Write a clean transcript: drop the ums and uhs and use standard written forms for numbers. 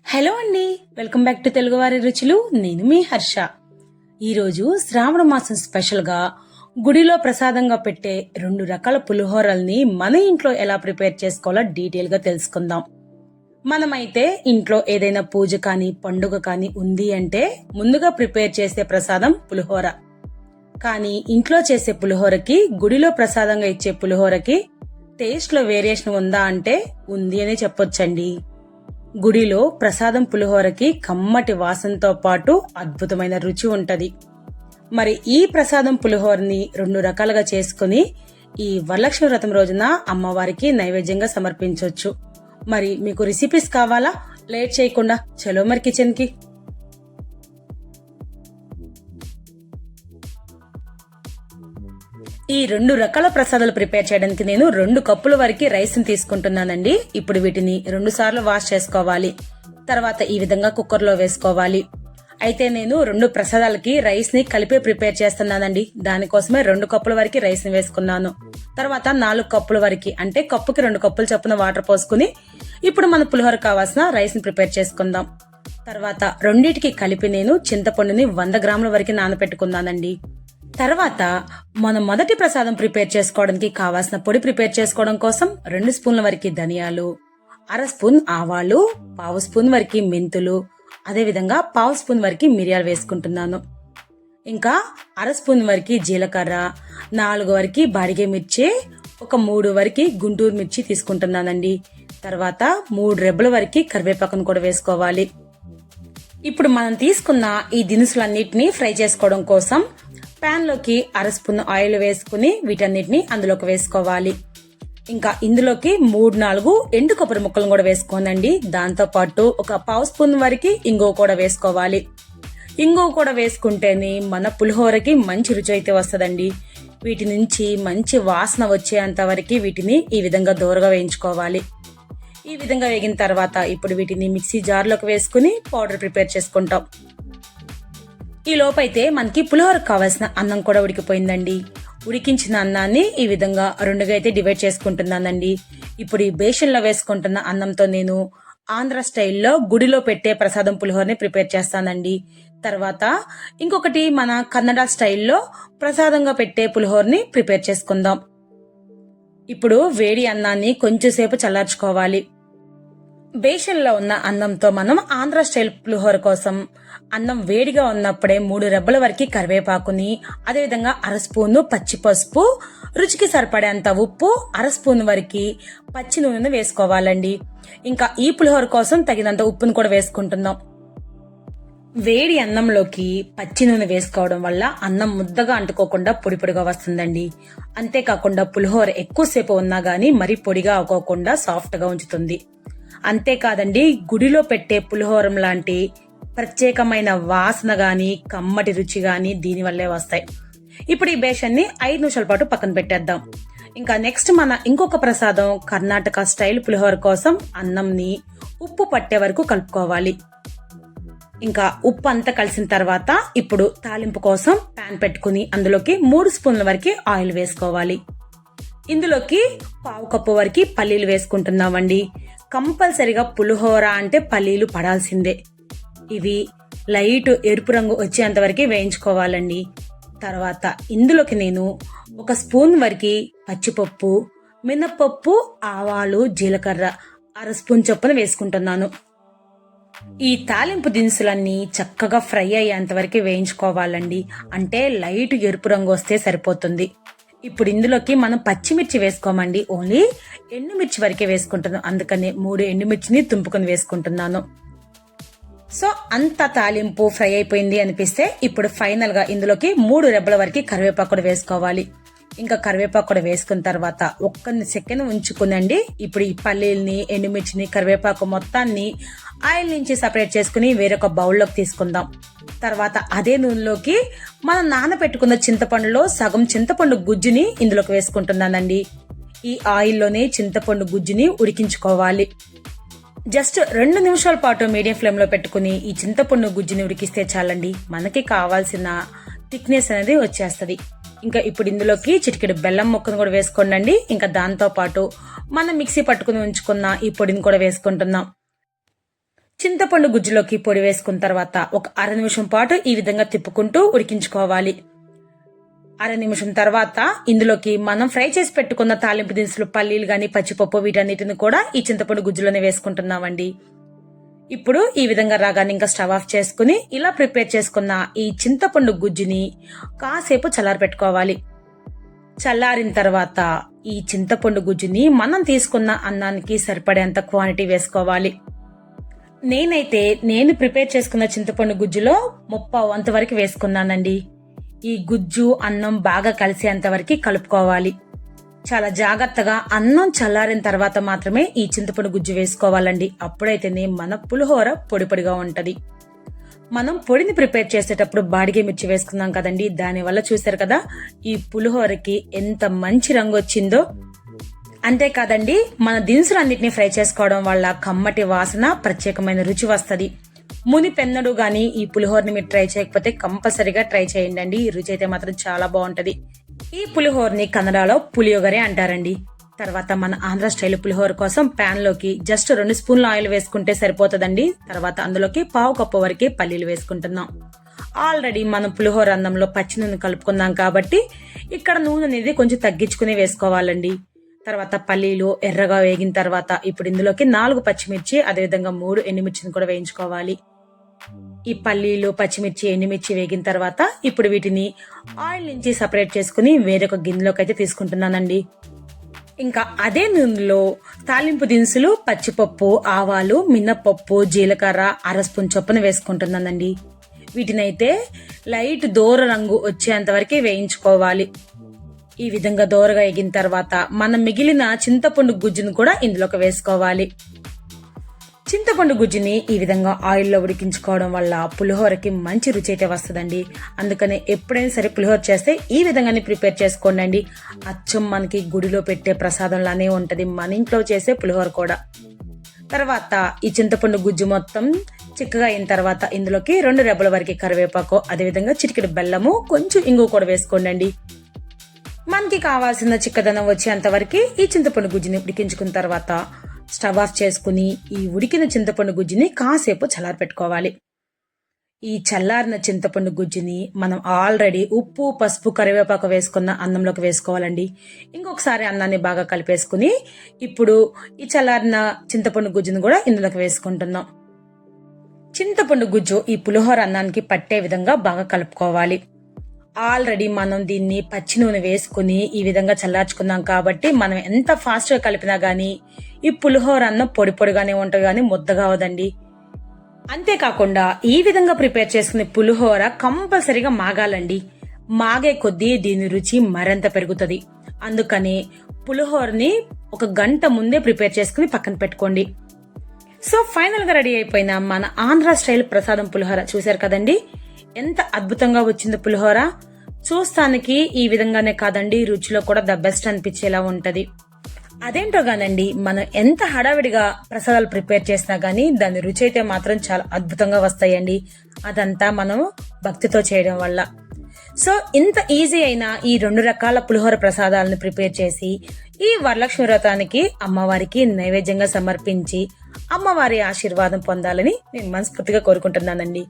Hello అండి, welcome back to తెలుగువారి రుచులు. నేను మీ హర్ష. ఈరోజు శ్రావణ మాసం స్పెషల్ గా గుడిలో ప్రసాదంగా పెట్టే 2 రకాల పులిహోరల్ని మన ఇంట్లో ఎలా ప్రిపేర్ చేసుకోవాలో డీటెయిల్ గా తెలుసుకుందాం. మనమైతే ఇంట్లో ఏదైనా పూజ కానీ పండుగ కానీ ఉంది అంటే ముందుగా ప్రిపేర్ చేసే ప్రసాదం పులిహోర. కానీ ఇంట్లో చేసే పులిహోరకి గుడిలో ప్రసాదంగా ఇచ్చే పులిహోరకి టేస్ట్ లో వేరియేషన్ ఉందా అంటే ఉంది అనే చెప్పొచ్చండి. గుడిలో ప్రసాదం పులిహోరకి కమ్మటి వాసనతో పాటు అద్భుతమైన రుచి ఉంటది. మరి ఈ ప్రసాదం పులిహోరని 2 రకాలుగా చేసుకుని ఈ వరలక్ష్మి వ్రతం రోజున అమ్మవారికి నైవేద్యంగా సమర్పించవచ్చు. మరి మీకు రెసిపీస్ కావాలా? లేట్ చేయకుండా చలో మరి కిచెన్ కి. ఈ 2 రకాల ప్రసాదాలు ప్రిపేర్ చేయడానికి నేను 2 కప్పుల వరకు రైస్ ని తీసుకుంటున్నానండి. ఇప్పుడు వీటిని 2 సార్లు వాష్ చేసుకోవాలి. తర్వాత ఈ విధంగా కుక్కర్ లో వేసుకోవాలి. అయితే నేను 2 ప్రసాదాలకి రైస్ ని కలిపే ప్రిపేర్ చేస్తున్నానండి. దానికోసమే 2 కప్పుల వరకు రైస్ ని వేసుకున్నాను. తర్వాత 4 కప్పుల వరకు, అంటే కప్పుకి 2 కప్పులు చొప్పున వాటర్ పోసుకుని ఇప్పుడు మన పులిహోర కావాల్సిన రైస్ ని ప్రిపేర్ చేసుకుందాం. తర్వాత రెండిటికి కలిపి నేను చింతపండుని 100 గ్రాముల వరకు నానపెట్టుకున్నానండి. తర్వాత మనం మొదటి ప్రసాదం ప్రిపేర్ చేసుకోవడానికి కావాల్సిన పొడి ప్రిపేర్ చేసుకోవడం కోసం 2 స్పూన్ల వరకు ధనియాలు, 1/2 స్పూన్ ఆవాలు, 1/2 స్పూన్ వరకు మెంతులు, అదేవిధంగా 1/2 స్పూన్ వరకు మిరియాలు వేసుకుంటున్నాను. ఇంకా 1/2 స్పూన్ వరకు జీలకర్ర, 4 వరకు బాడిగే మిర్చి, ఒక 3 వరకు గుంటూరు మిర్చి తీసుకుంటున్నానండి. తర్వాత 3 రెబ్బల వరకు కరివేపాకును కూడా వేసుకోవాలి. ఇప్పుడు మనం తీసుకున్న ఈ దినుసులన్నిటిని ఫ్రై చేసుకోవడం కోసం పాన్ లోకి 1/2 స్పూన్ ఆయిల్ వేసుకుని వీటన్నిటిని అందులోకి వేసుకోవాలి. ఇంకా ఇందులోకి 3-4 ఎండు కొబ్బరి ముక్కలను కూడా వేసుకోనండి. దాంతో పాటు ఒక 1/2 స్పూన్ వరకు ఇంగువ కూడా వేసుకోవాలి. ఇంగువ కూడా వేసుకుంటేనే మన పులిహోరకి మంచి రుచి అయితే వస్తుందండి. వీటి నుంచి మంచి వాసన వచ్చేంత వరకు వీటిని ఈ విధంగా దూరగా వేయించుకోవాలి. ఈ విధంగా వేగిన తర్వాత ఇప్పుడు వీటిని మిక్సీ జార్లోకి వేసుకుని పౌడర్ ప్రిపేర్ చేసుకుంటాం. ఈ లోపైతే మనకి పులిహోరకు కావాల్సిన అన్నం కూడా ఉడికిపోయిందండి. ఉడికించిన అన్నాన్ని ఈ విధంగా 2గా అయితే డివైడ్ చేసుకుంటున్నానండి. ఇప్పుడు ఈ బేషన్లో వేసుకుంటున్న అన్నంతో నేను ఆంధ్ర స్టైల్లో గుడిలో పెట్టే ప్రసాదం పులిహోరని ప్రిపేర్ చేస్తానండి. తర్వాత ఇంకొకటి మన కన్నడ స్టైల్లో ప్రసాదంగా పెట్టే పులిహోరని ప్రిపేర్ చేసుకుందాం. ఇప్పుడు వేడి అన్నాన్ని కొంచెం సేపు చల్లార్చుకోవాలి. బేషన్లో ఉన్న అన్నంతో మనం ఆంధ్ర స్టైల్ పులిహోర కోసం అన్నం వేడిగా ఉన్నప్పుడే 3 రెబ్బల వరకు కరివేపాకుని, అదేవిధంగా 1/2 స్పూన్ పచ్చి పసుపు, రుచికి సరిపడేంత ఉప్పు, 1/2 స్పూన్ వరకు పచ్చి నూనెను వేసుకోవాలండి. ఇంకా ఈ పులిహోర కోసం తగినంత ఉప్పును కూడా వేసుకుంటున్నాం. వేడి అన్నంలోకి పచ్చి నూనె వేసుకోవడం వల్ల అన్నం ముద్దగా అంటుకోకుండా పొడి పొడిగా వస్తుందండి. అంతేకాకుండా పులిహోర ఎక్కువసేపు ఉన్నా గానీ మరీ పొడిగా అవ్వకుండా సాఫ్ట్ గా ఉంచుతుంది. అంతేకాదండి, గుడిలో పెట్టే పులిహోరం లాంటి ప్రత్యేకమైన వాసన గాని కమ్మటి రుచి గాని దీనివల్లే వస్తాయి. ఇప్పుడు ఈ బేషన్ని 5 నిమిషాల పాటు పక్కన పెట్టేద్దాం. ఇంకా నెక్స్ట్ మన ఇంకొక ప్రసాదం కర్ణాటక స్టైల్ పులిహోర కోసం అన్నంని ఉప్పు పట్టే వరకు కలుపుకోవాలి. ఇంకా ఉప్పు అంతా కలిసిన తర్వాత ఇప్పుడు తాలింపు కోసం పాన్ పెట్టుకుని అందులోకి 3 స్పూన్ల వరకు ఆయిల్ వేసుకోవాలి. ఇందులోకి 1/2 కప్పు వరకు పల్లీలు వేసుకుంటున్నామండి. కంపల్సరిగా పులిహోర అంటే పల్లీలు పడాల్సిందే. ఇవి లైట్ ఎరుపు రంగు వచ్చేంత వరకు వేయించుకోవాలండి. తర్వాత ఇందులోకి నేను 1 స్పూన్ వరకు పచ్చిపప్పు, మినప్పప్పు, ఆవాలు, జీలకర్ర 1/2 స్పూన్ చొప్పున వేసుకుంటున్నాను. ఈ తాలింపు దినుసులన్నీ చక్కగా ఫ్రై అయ్యేంత వరకు వేయించుకోవాలండి. అంటే లైట్ ఎరుపు రంగు వస్తే సరిపోతుంది. ఇప్పుడు ఇందులోకి మనం పచ్చిమిర్చి వేసుకోమండి, ఓన్లీ ఎండుమిర్చి వరకే వేసుకుంటున్నాను. అందుకని 3 ఎండుమిర్చిని తుంపుకొని వేసుకుంటున్నాను. సో అంత తాలింపు ఫ్రై అయిపోయింది అనిపిస్తే ఇప్పుడు ఫైనల్ గా ఇందులోకి 3 రెబ్బల వరకు కరివేపాకు కూడా వేసుకోవాలి. ఇంకా కరివేపాకు కూడా వేసుకున్న తర్వాత 1 సెకండ్ ఉంచుకునండి. ఇప్పుడు ఈ పల్లీల్ని, ఎండుమిర్చిని, కరివేపాకు మొత్తాన్ని ఆయిల్ నుంచి సపరేట్ చేసుకుని వేరొక బౌల్లోకి తీసుకుందాం. తర్వాత అదే నూనెలోకి మనం నానబెట్టుకున్న చింతపండులో సగం చింతపండు గుజ్జుని ఇందులోకి వేసుకుంటున్నానండి. ఈ ఆయిల్లోనే చింతపండు గుజ్జుని ఉడికించుకోవాలి. జస్ట్ 2 నిమిషాల పాటు మీడియం ఫ్లేమ్ లో పెట్టుకుని ఈ చింతపండు గుజ్జుని ఉడికిస్తే చాలండి. మనకి కావాల్సిన థిక్నెస్ అనేది వచ్చేస్తది. ఇంకా ఇప్పుడు ఇందులోకి చిటికెడు బెల్లం ముక్కను కూడా వేసుకోండి. ఇంకా దాంతో పాటు మనం మిక్సీ పట్టుకుని ఉంచుకున్న ఈ పొడిని కూడా వేసుకుంటున్నాం. చింతపండు గుజ్జులోకి పొడి వేసుకున్న తర్వాత ఒక అర నిమిషం పాటు ఈ విధంగా తిప్పుకుంటూ ఉడికించుకోవాలి. అర నిమిషం తర్వాత ఇందులోకి మనం ఫ్రై చేసి పెట్టుకున్న తాలింపు దినుసులు, పల్లీలు గాని, పచ్చిపప్పు వీటన్నిటిని కూడా ఈ చింతపండు గుజ్జులోనే వేసుకుంటున్నామండి. ఇప్పుడు ఈ విధంగా రాగానే ఇంకా స్టవ్ ఆఫ్ చేసుకుని ఇలా ప్రిపేర్ చేసుకున్న ఈ చింతపండు గుజ్జుని కాసేపు చల్లారపెట్టుకోవాలి. చల్లారిన తర్వాత ఈ చింతపండు గుజ్జుని మనం తీసుకున్న అన్నానికి సరిపడేంత క్వాంటిటీ వేసుకోవాలి. నేను ప్రిపేర్ చేసుకున్న చింతపండు గుజ్జులో 1/3 వరకు వేసుకున్నానండి. ఈ గుజ్జు అన్నం బాగా కలిసేంత వరకు కలుపుకోవాలి. చాలా జాగ్రత్తగా అన్నం చల్లారిన తర్వాత మాత్రమే ఈ చింతపండు గుజ్జు వేసుకోవాలండి. అప్పుడైతేనే మన పులిహోర పొడి పొడిగా ఉంటది. మనం పొడిని ప్రిపేర్ చేసేటప్పుడు బాడిగే మిర్చి వేసుకున్నాం కదండి, దానివల్ల చూసారు కదా ఈ పులిహోరకి ఎంత మంచి రంగు వచ్చిందో. అంతేకాదండి, మన దినుసులన్నిటిని ఫ్రై చేసుకోవడం వల్ల కమ్మటి వాసన, ప్రత్యేకమైన రుచి వస్తది. మునిపెన్నడు గాని ఈ పులిహోరని మీరు ట్రై చేయకపోతే కంపల్సరీగా ట్రై చేయండి. ఈ రుచి అయితే మాత్రం చాలా బాగుంటది. ఈ పులిహోరని కన్నడలో పులియోగరే అంటారండి. తర్వాత మన ఆంధ్ర స్టైల్ పులిహోర కోసం ప్యాన్ లోకి జస్ట్ 2 స్పూన్ల ఆయిల్ వేసుకుంటే సరిపోతుందండి. తర్వాత అందులోకి 1/2 కప్పు వరకే పల్లీలు వేసుకుంటున్నాం. ఆల్రెడీ మనం పులిహోర అన్నంలో పచ్చి నూనె కలుపుకున్నాం కాబట్టి ఇక్కడ నూనె అనేది కొంచెం తగ్గించుకుని వేసుకోవాలండి. తర్వాత పల్లీలు ఎర్రగా వేగిన తర్వాత ఇప్పుడు ఇందులోకి 4 పచ్చిమిర్చి, అదేవిధంగా 3 ఎండుమిర్చిని కూడా వేయించుకోవాలి. ఈ పల్లీలు, పచ్చిమిర్చి, ఎండుమిర్చి వేగిన తర్వాత ఇప్పుడు వీటిని ఆయిల్ నుంచి సపరేట్ చేసుకుని వేరొక గిన్నెలోకి అయితే తీసుకుంటున్నానండి. ఇంకా అదే నూనెలో తాలింపు దినుసులు, పచ్చిపప్పు, ఆవాలు, మినపప్పు, జీలకర్ర 1/2 స్పూన్ చొప్పున వేసుకుంటున్నానండి. వీటినైతే లైట్ దోర రంగు వచ్చేంత వరకు వేయించుకోవాలి. ఈ విధంగా దోరగా ఎగిన తర్వాత మనం మిగిలిన చింతపండు గుజ్జును కూడా ఇందులోకి వేసుకోవాలి. చింతపండు గుజ్జుని ఈ విధంగా ఆయిల్లో ఉడికించుకోవడం వల్ల పులిహోరకి మంచి రుచి అయితే వస్తుందండి. అందుకనే ఎప్పుడైనా సరే పులిహోర చేస్తే ఈ విధంగానే ప్రిపేర్ చేసుకోండి. అచ్చం మనకి గుడిలో పెట్టే ప్రసాదంలానే ఉంటది మన ఇంట్లో చేసే పులిహోర కూడా. తర్వాత ఈ చింతపండు గుజ్జు మొత్తం చిక్కగా అయిన తర్వాత ఇందులోకి 2 రెబ్బల వరకు కరివేపాకు, అదేవిధంగా చిటికెడు బెల్లము, కొంచెం ఇంగు కూడా వేసుకోండి. మనకి కావాల్సిన చిక్కదనం వచ్చేంత వరకు ఈ చింతపండు గుజ్జుని ఉడికించుకున్న తర్వాత స్టవ్ ఆఫ్ చేసుకుని ఈ ఉడికిన చింతపండు గుజ్జుని కాసేపు చల్లారపెట్టుకోవాలి. ఈ చల్లారిన చింతపండు గుజ్జుని మనం ఆల్రెడీ ఉప్పు, పసుపు, కరివేపాకు వేసుకున్న అన్నంలోకి వేసుకోవాలండి. ఇంకొకసారి అన్నాన్ని బాగా కలిపేసుకుని ఇప్పుడు ఈ చల్లారిన చింతపండు గుజ్జుని కూడా ఇందులోకి వేసుకుంటున్నాం. చింతపండు గుజ్జు ఈ పులిహోర అన్నానికి పట్టే విధంగా బాగా కలుపుకోవాలి. ఆల్రెడీ మనం దీన్ని పచ్చి నూనె వేసుకుని ఈ విధంగా చల్లార్చుకున్నాం కాబట్టి మనం ఎంత ఫాస్ట్ గా కలిపినా గానీ ఈ పులిహోర అన్నం పొడి పొడిగానే ఉంటుంది గానీ ముద్దగా అవదండి. అంతేకాకుండా ఈ విధంగా ప్రిపేర్ చేసుకునే పులిహోర కంపల్సరీగా మాగాలండి. మాగే కొద్దీ దీని రుచి మరింత పెరుగుతుంది. అందుకని పులిహోరని 1 గంట ముందే ప్రిపేర్ చేసుకుని పక్కన పెట్టుకోండి. సో ఫైనల్ గా రెడీ అయిపోయిన మన ఆంధ్ర స్టైల్ ప్రసాదం పులిహోర చూశారు కదండి, ఎంత అద్భుతంగా వచ్చిందో పులిహోర. చూస్తానికి ఈ విధంగానే కాదండి, రుచిలో కూడా ద బెస్ట్ అనిపించేలా ఉంటది. అదేంటో గానండి, మనం ఎంత హడావిడిగా ప్రసాదాలు ప్రిపేర్ చేసినా గానీ దాని రుచి అయితే మాత్రం చాలా అద్భుతంగా వస్తాయండి. అదంతా మనం భక్తితో చేయడం వల్ల. సో ఇంత ఈజీ అయిన ఈ 2 రకాల పులిహోర ప్రసాదాలను ప్రిపేర్ చేసి ఈ వరలక్ష్మి వ్రతానికి అమ్మవారికి నైవేద్యంగా సమర్పించి అమ్మవారి ఆశీర్వాదం పొందాలని నేను మనస్ఫూర్తిగా కోరుకుంటున్నానండి.